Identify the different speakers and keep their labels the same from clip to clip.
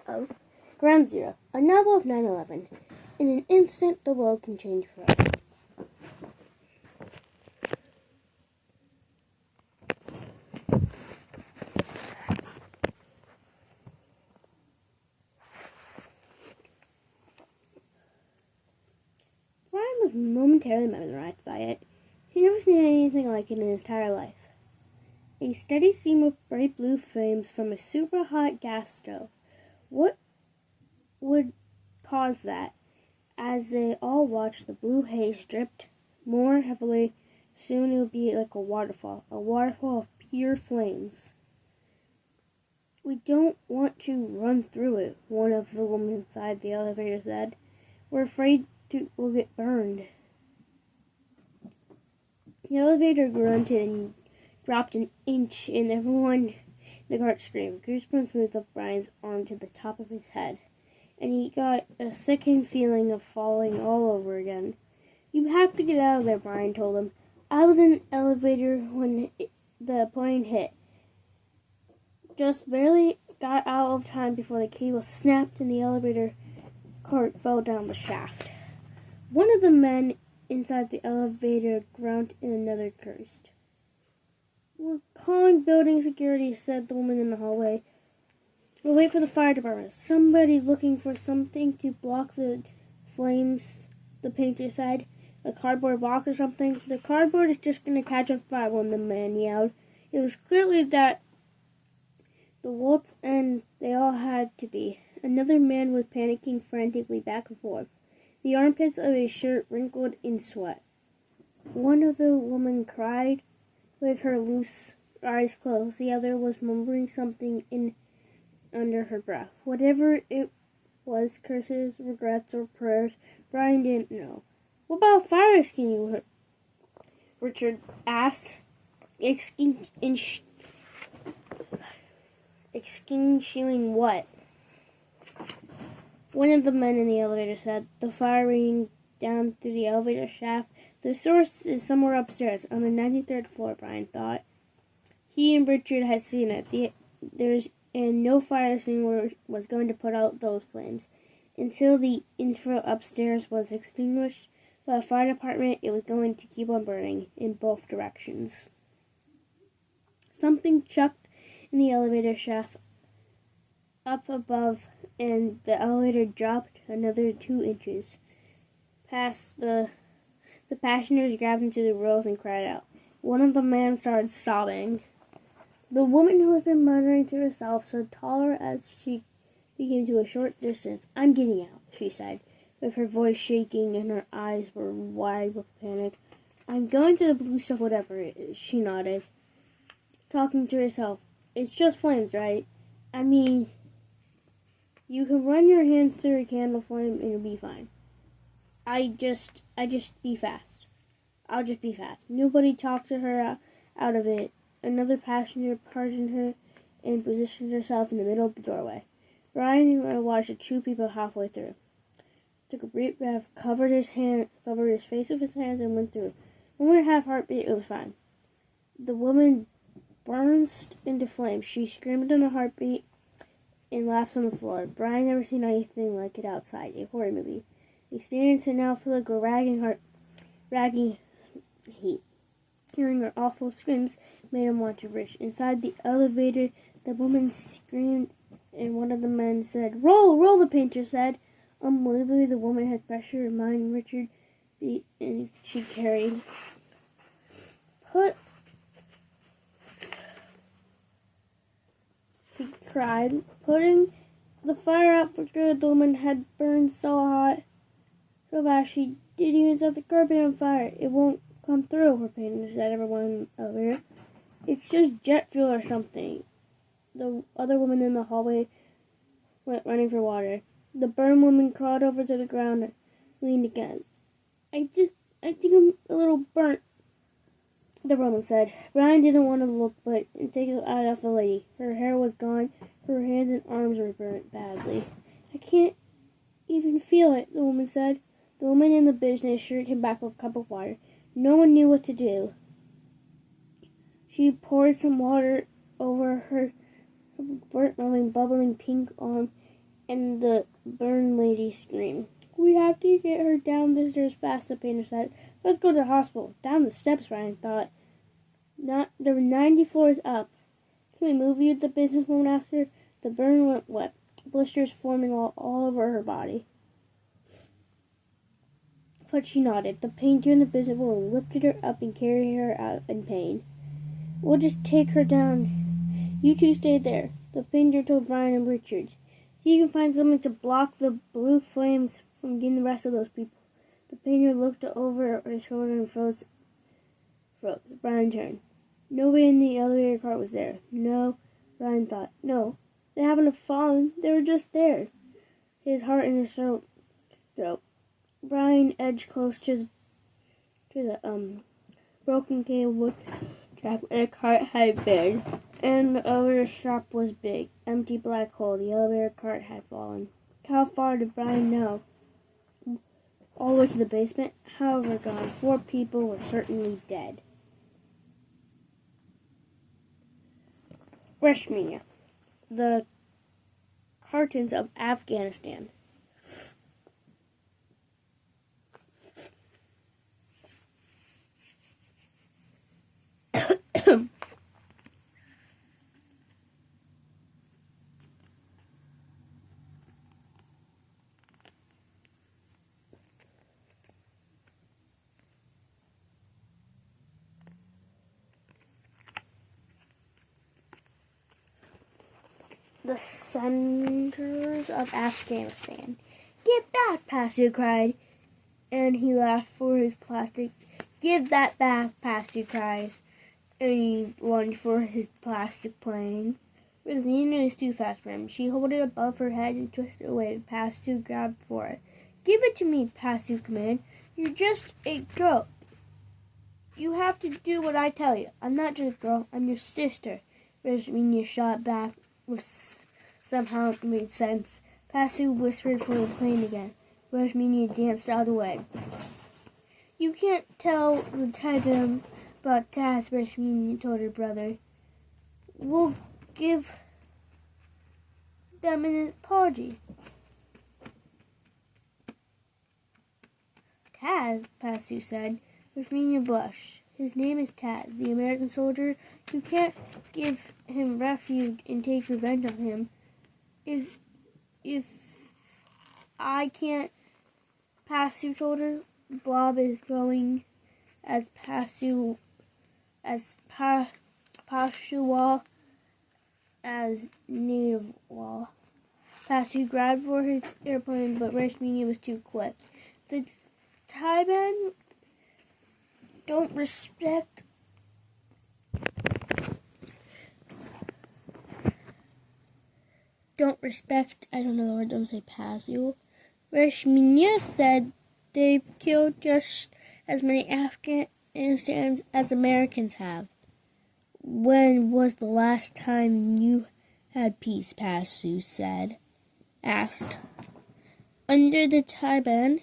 Speaker 1: of Ground Zero, a novel of 9/11. In an instant, the world can change forever. Brian was momentarily mesmerized by it. He never seen anything like it in his entire life. A steady stream of bright blue flames from a super hot gas stove. What would cause that? As they all watched, the blue haze dripped more heavily. Soon it would be like a waterfall of pure flames. "We don't want to run through it," one of the women inside the elevator said. "We're afraid we'll get burned." The elevator grunted and dropped an inch, and everyone in the cart screamed. Goosebumps moved up Brian's arm to the top of his head, and he got a sickening feeling of falling all over again. "You have to get out of there," Brian told him. "I was in the elevator when the plane hit. Just barely got out of time before the cable snapped and the elevator cart fell down the shaft." One of the men inside the elevator grunted and another cursed. "We're calling building security," said the woman in the hallway. "We'll wait for the fire department. Somebody's looking for something to block the flames," the painter said. "A cardboard box or something." "The cardboard is just going to catch on fire," one of the men yelled. It was clearly that the wolves and they all had to be. Another man was panicking frantically back and forth. The armpits of his shirt wrinkled in sweat. One of the women cried with her loose eyes closed. The other was mumbling something under her breath. Whatever it was, curses, regrets, or prayers, Brian didn't know. "What about fire extinguisher?" Richard asked. Extinguishing what?" One of the men in the elevator said. "The fire raining down through the elevator shaft. The source is somewhere upstairs, on the 93rd floor," Brian thought. He and Richard had seen it. No fire extinguisher was going to put out those flames. Until the infra upstairs was extinguished by the fire department, it was going to keep on burning in both directions. Something chucked in the elevator shaft up above, and the elevator dropped another 2 inches. Past the passengers grabbed into the rails and cried out. One of the men started sobbing. The woman, who had been muttering to herself, stood taller as she became to a short distance. "I'm getting out," she said, with her voice shaking and her eyes were wide with panic. "I'm going to the blue stuff, whatever it is," she nodded, talking to herself. "It's just flames, right? I mean, you can run your hands through a candle flame and you'll be fine. I just be fast. I'll just be fast." Nobody talked to her out of it. Another passenger parted her and positioned herself in the middle of the doorway. Brian watched the 2 people halfway through. Took a brief breath, covered his face with his hands, and went through. 1.5 heartbeat, it was fine. The woman burst into flames. She screamed in a heartbeat and laughed on the floor. Brian never seen anything like it outside, a horror movie. The experience now felt like a ragging heat. Hearing her awful screams made him want to rush. Inside the elevator, the woman screamed, and one of the men said, "Roll, roll," the painter said. Unbelievably, the woman had pressure to mind Richard, and she carried. He cried. "Putting the fire out for good." The woman had burned so fast she didn't even set the carpet on fire. "It won't come through," her painter said. Everyone over here. "It's just jet fuel or something." The other woman in the hallway went running for water. The burned woman crawled over to the ground and leaned against. I think I'm a little burnt," the woman said. Brian didn't want to look, but take his eye off the lady. Her hair was gone. Her hands and arms were burnt badly. "I can't even feel it," the woman said. The woman in the business shirt came back with a cup of water. No one knew what to do. She poured some water over her burnt, bubbling pink arm And the burn lady screamed, "We have to get her down the stairs fast," the painter said. "Let's go to the hospital." Down the steps, Ryan thought. There were 90 floors up. "Can we move you?" the businesswoman asked her. The burn went wet, blisters forming all over her body. But she nodded. The painter and the businesswoman lifted her up and carried her out in pain. "We'll just take her down. You two stay there," the painter told Ryan and Richard. "See you can find something to block the blue flames from getting the rest of those people." The painter looked over his shoulder and froze. Ryan turned. Nobody in the elevator car was there. No, Ryan thought. No, they haven't fallen. They were just there. His heart in his throat. Ryan edged close to the broken cable trap in a cart had been. And the elevator shop was big. Empty black hole. The elevator cart had fallen. How far did Brian know? All the way to the basement? However gone, 4 people were certainly dead. Rashmina, the cartons of Afghanistan. The centers of Afghanistan. "Give back," Pasu cried, and he laughed for his plastic. "Give that back," Pasu cries, and he lunged for his plastic plane. Rosina was too fast for him. She held it above her head and twisted away. Pasu grabbed for it. "Give it to me," Pasu commanded. "You're just a girl. You have to do what I tell you. I'm not just a girl. I'm your sister." Rosina shot back with somehow it made sense. Pasu whispered for the plane again. Rosmini danced out of the way. "You can't tell the Taliban about Taz," Rosmini told her brother. "We'll give them an apology." "Taz," Pasu said. Rosmini blushed. "His name is Taz, the American soldier. You can't give him refuge and take revenge on him. If I can't," Pasu told her. "Bob is going as Pashawal as native wall." Pasu grabbed for his airplane, but Rashmini was too quick. "The Taliban don't respect I don't know the word, don't say Pasu." Rashmini said they've killed just as many Afghanistans as Americans have. "When was the last time you had peace?" Pasu asked. "Under the Taliban."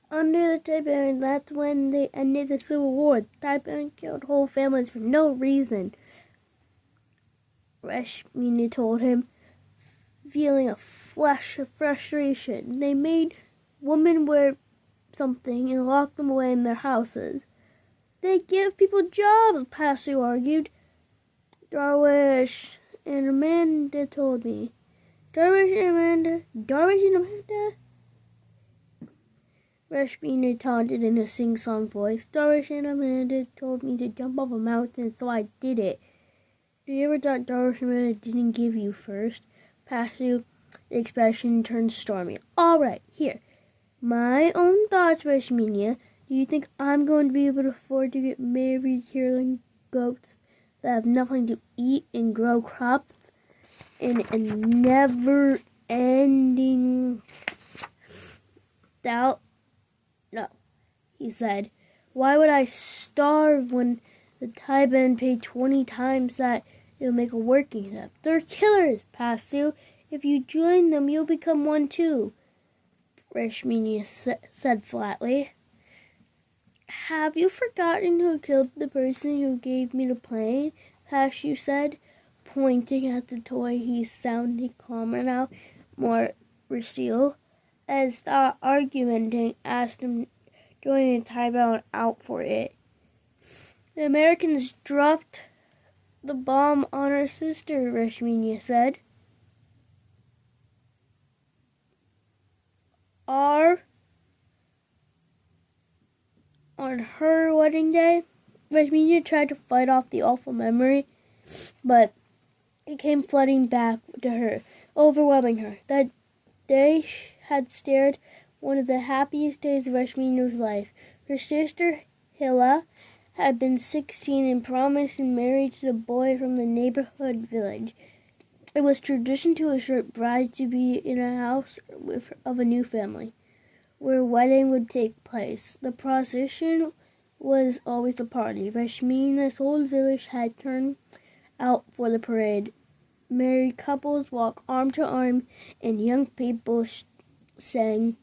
Speaker 1: Under the Taliban, that's when they ended the Civil War. The Taliban killed whole families for no reason, Rashmini told him, feeling a flush of frustration. "They made women wear something and locked them away in their houses." "They give people jobs," Pasu argued. Darwish and Amanda told me." Darwish and Amanda? Rashmini taunted in a sing-song voice. "Darwish and Amanda told me to jump off a mountain, so I did it." "Do you ever thought Darwish and Amanda didn't give you first?" Pasu's expression turned stormy. "All right, here. My own thoughts, Rashmini. Do you think I'm going to be able to afford to get married killing goats that have nothing to eat and grow crops in a never-ending doubt? No, he said. Why would I starve when the Taliban paid 20 times that it'll make a working step? They're killers, Pasu. If you join them, you'll become one too, Rashmini said flatly. Have you forgotten who killed the person who gave me the plane? Pasu said, pointing at the toy. He sounded calmer now, more real, as the argument asked him join the Taliban out for it. The Americans dropped the bomb on our sister, Rashmini said. On her wedding day, Rashmini tried to fight off the awful memory, but it came flooding back to her, overwhelming her. That day had stared one of the happiest days of Rashmini's life. Her sister, Hila, had been 16 and promised in marriage to a boy from the neighborhood village. It was tradition to assure brides to be in a house of a new family, where a wedding would take place. The procession was always a party. Rashmini's whole village had turned out for the parade. Married couples walked arm to arm, and young people sang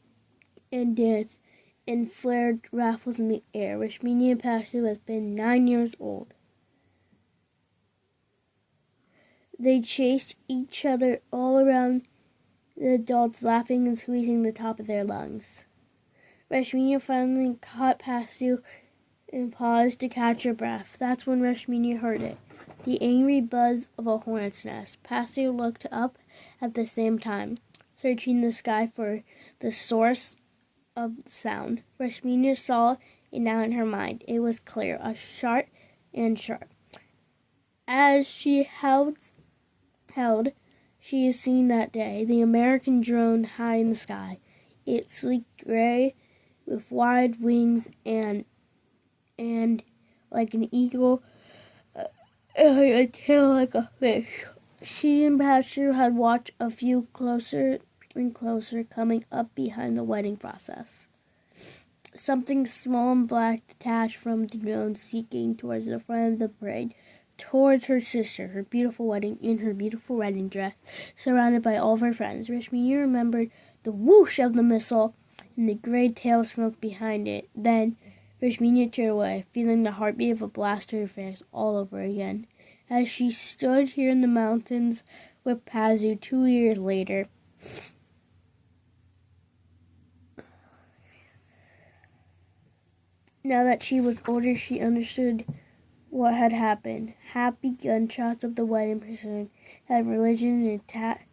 Speaker 1: and danced and flared raffles in the air. Rashmini and Pasu has been 9 years old. They chased each other all around, the adults laughing and squeezing the top of their lungs. Rashmini finally caught Pasu and paused to catch her breath. That's when Rashmini heard it, the angry buzz of a hornet's nest. Pasu looked up at the same time, searching the sky for the source of the sound. Rashmini saw it now in her mind. It was clear, a sharp and sharp. As she held she had seen that day, the American drone high in the sky. Its sleek gray with wide wings and like an eagle, a tail like a fish. She and Pasu had watched a few closer and closer, coming up behind the wedding process. Something small and black detached from the drone, seeking towards the front of the parade, towards her sister, her beautiful wedding in her beautiful wedding dress, surrounded by all of her friends. Rashmini remembered the whoosh of the missile and the gray tail smoke behind it. Then Rashmini turned away, feeling the heartbeat of a blast in her face all over again. As she stood here in the mountains with Pasu 2 years later, now that she was older, she understood what had happened. Happy gunshots of the wedding procession had religion and attack.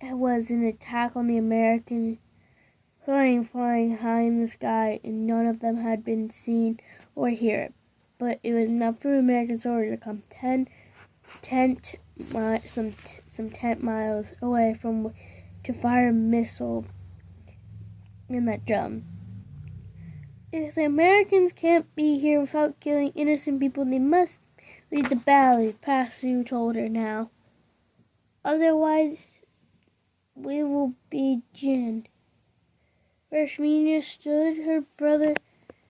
Speaker 1: It was an attack on the American plane flying high in the sky, and none of them had been seen or hear it. But it was enough for American soldiers to come 10 miles away from to fire a missile in that drum. If the Americans can't be here without killing innocent people, they must leave the valley, Pasu told her now. Otherwise, we will be ginned. Rashmini stood her brother